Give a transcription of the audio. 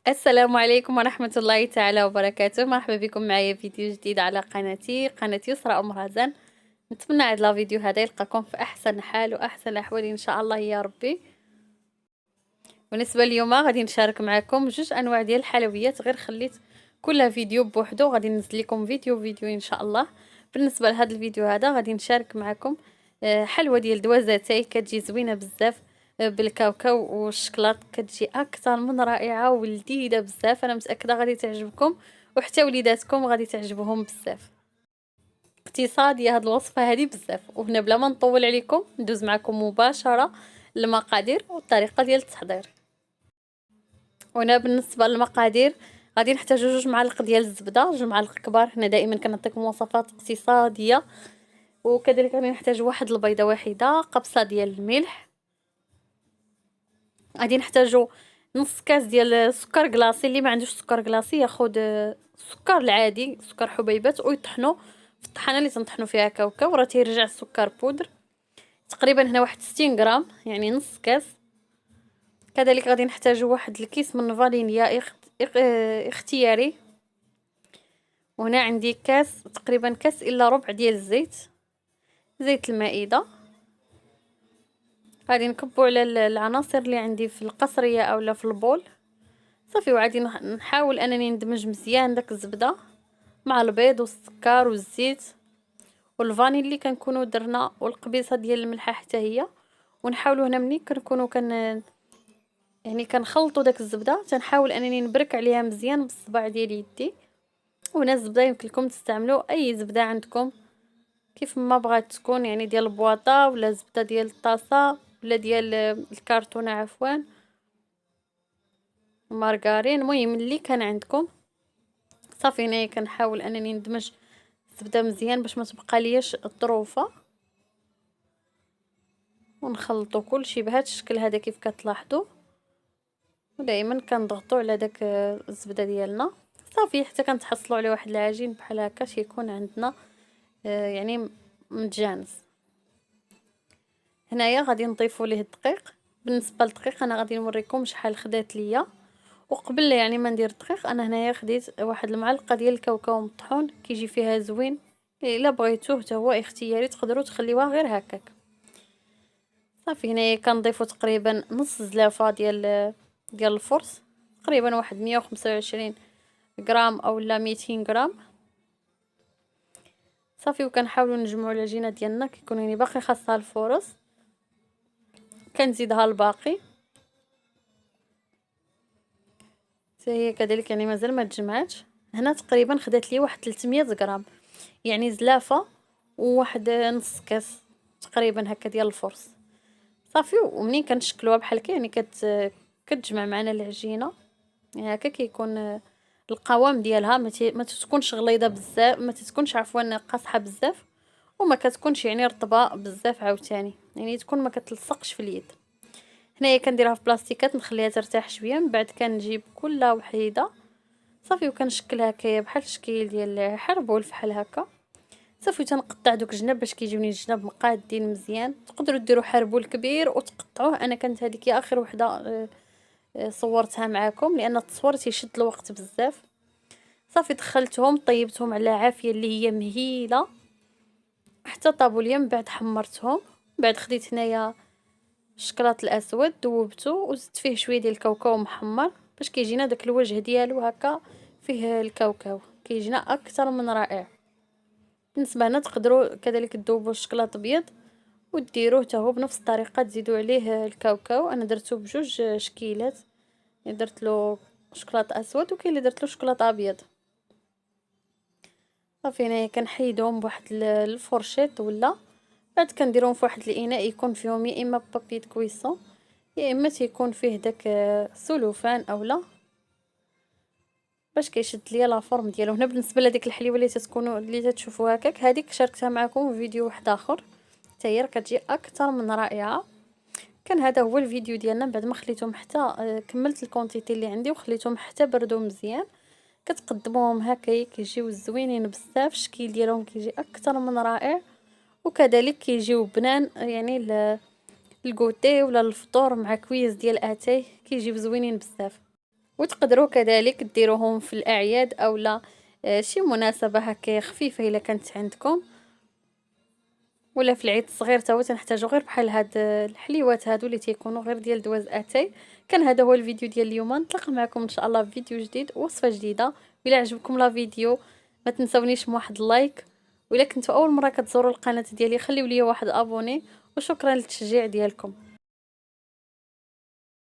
السلام عليكم ورحمة الله تعالى وبركاته. مرحبا بكم معايا فيديو جديد على قناة يسرى أم رزان. نتمنى هذا الفيديو هذا يلقاكم في أحسن حال وأحسن الأحوال إن شاء الله يا ربي. بالنسبة اليوم غادي نشارك معكم جوج أنواع ديال الحلويات، غير خليت كل فيديو بوحدو، غادي ننزل لكم فيديو إن شاء الله. بالنسبة لهذا الفيديو هذا غادي نشارك معكم حلوى ديال دوازاتاي كتجي زوينة بزاف بالكاوكاو والشكلاط، كتجي اكثر من رائعه ولذيذه بزاف. انا متاكده غادي تعجبكم وحتى وليداتكم غادي تعجبهم بزاف. اقتصاديه هاد الوصفه هذه بزاف، وهنا بلا ما نطول عليكم ندوز معكم مباشره للمقادير والطريقه ديال التحضير. وهنا بالنسبه للمقادير غادي نحتاجو 2 معالق ديال الزبده، 2 معالق كبار. هنا دائما كنعطيكم وصفات اقتصاديه. وكذلك غادي نحتاج واحد البيضه واحده، قبصه ديال الملح. غادي نحتاجو نص كاس ديال السكر كلاصي، اللي ما عندوش سكر كلاصي ياخذ السكر العادي، سكر حبيبات، ويطحنوا في الطحانه اللي تنطحنوا فيها كاوكاو، راه تيرجع السكر بودر. تقريبا هنا واحد 60 غرام، يعني نص كاس. كذلك غادي نحتاجو واحد الكيس من فانيليا اختياري. وهنا عندي كاس، تقريبا كاس الا ربع ديال زيت المائده. غادي نكبو على العناصر اللي عندي في القصريه اولا في البول صافي. وغادي نحاول انني ندمج مزيان داك الزبده مع البيض والسكر والزيت والفانيليا اللي كنكونوا درنا، والقبيصه ديال الملحه حتى هي. ونحاولوا هنا ملي كنكونوا يعني كنخلطوا داك الزبده، تنحاول انني نبرك عليها مزيان بالصباع ديال يدي. وهنا الزبده يمكن لكم تستعملوا اي زبده عندكم كيف ما بغات تكون، يعني ديال البواطه ولا زبده ديال الطاسه ولا ديال الكرتونه عفوا، مارغرين، المهم اللي كان عندكم صافي. هنايا كنحاول انني ندمج الزبده مزيان باش ما تبقى لياش الطروفه، ونخلطوا كلشي بهذا الشكل هذا كيف كتلاحظوا. ودائما كنضغطوا على داك الزبده ديالنا صافي حتى كنتحصلوا على واحد العجين بحال هكا تيكون عندنا يعني متجانس. هنايا غادي نضيفوا ليه الدقيق. بالنسبه للدقيق انا غادي نوريكم شحال خدات ليا. وقبل يعني ما ندير الدقيق، انا هنايا خديت واحد المعلقه ديال الكاوكاو مطحون، كيجي فيها زوين. الا بغيتوه حتى هو اختياري، تقدروا تخليوها غير هكاك صافي. هنايا كنضيفوا تقريبا نص زلافه ديال الفرص، تقريبا واحد 125 غرام اولا 200 غرام صافي. وكنحاولوا نجمعوا العجينه ديالنا، كيكون يعني باقي خاصها الفرص، كنزيدها الباقي حتى هي كذلك، يعني مازال ما تجمعاتش. هنا تقريبا خدات لي واحد 300 غرام، يعني زلافه وواحد نص كاس تقريبا هكا ديال الفرص صافي. ومنين كنشكلوها بحال هكا يعني كتجمع معنا العجينه، يعني هكا كيكون القوام ديالها ما تكونش غليظه بزاف، ما تكونش عفوا قاصحه بزاف، وما كتكونش يعني رطبه بزاف عاوتاني، يعني تكون ما كتلصقش في اليد. هنايا كنديرها في بلاستيكات نخليها ترتاح شويه، من بعد كنجيب كل وحيده صافي وكنشكلها هكايا بحال التشكيل ديال حربول بحال هكا صافي. تنقطع دوك الجناب باش كيجيوني الجناب مقادين مزيان. تقدروا ديروا حربول كبير وتقطعوه، انا كانت هذيك هي اخر وحده صورتها معكم لان التصوير تيشد الوقت بزاف صافي. دخلتهم طيبتهم على عافيه اللي هي مهيله حتى طابوا ليا، من بعد حمرتهم. من بعد خديت هنايا الشكلاط الاسود ذوبته وزدت فيه شويه ديال الكاوكاو محمر باش كيجينا داك الوجه ديالو هكا فيه الكاوكاو، كيجينا اكثر من رائع. بالنسبه هنا تقدروا كذلك تذوبوا الشكلاط ابيض وديروه حتى هو بنفس الطريقه، تزيدوا عليه الكاوكاو. انا درته بجوج شكيلات، درت له شكلاط اسود وكاين اللي درت له شكلاط ابيض صافي. هنايا كنحيدهم بواحد الفرشيط، ولا بعد كنديرهم في واحد الاناء يكون فيهم يا اما بابي كويسون يا اما تيكون فيه داك سلوفان اولا باش كيشد ليا لا فورم ديالو. هنا بالنسبه لهذيك الحليوه اللي تتكونوا اللي تشوفوا هكاك، هذيك شاركتها معكم في فيديو واحد اخر حتى هي كتجي اكثر من رائعه. كان هذا هو الفيديو ديالنا. بعد ما خليتهم حتى كملت الكونتيتي اللي عندي وخليتهم حتى بردوا مزيان، كتقدموهم هكايا كيجيو زوينين بزاف، الشكل ديالهم كيجي اكثر من رائع، وكذلك كيجيو بنان يعني الكوتي ولا الفطور مع كويس ديال اتاي كيجيو زوينين بزاف. وتقدروا كذلك ديروهم في الاعياد او لا شي مناسبه هكا خفيفه الا كانت عندكم، ولا في العيد الصغير تا هو تنحتاجو غير بحال هاد الحليوات هادو اللي تيكونوا غير ديال دوز اتاي. كان هذا هو الفيديو ديال اليوم، نتلاقى معكم ان شاء الله في فيديو جديد ووصفه جديده. الا عجبكم لا فيديو ما تنسونيش بواحد اللايك، وإلا كنتوا اول مره كتزوروا القناه ديالي خليو لي واحد ابوني، وشكرا للتشجيع ديالكم.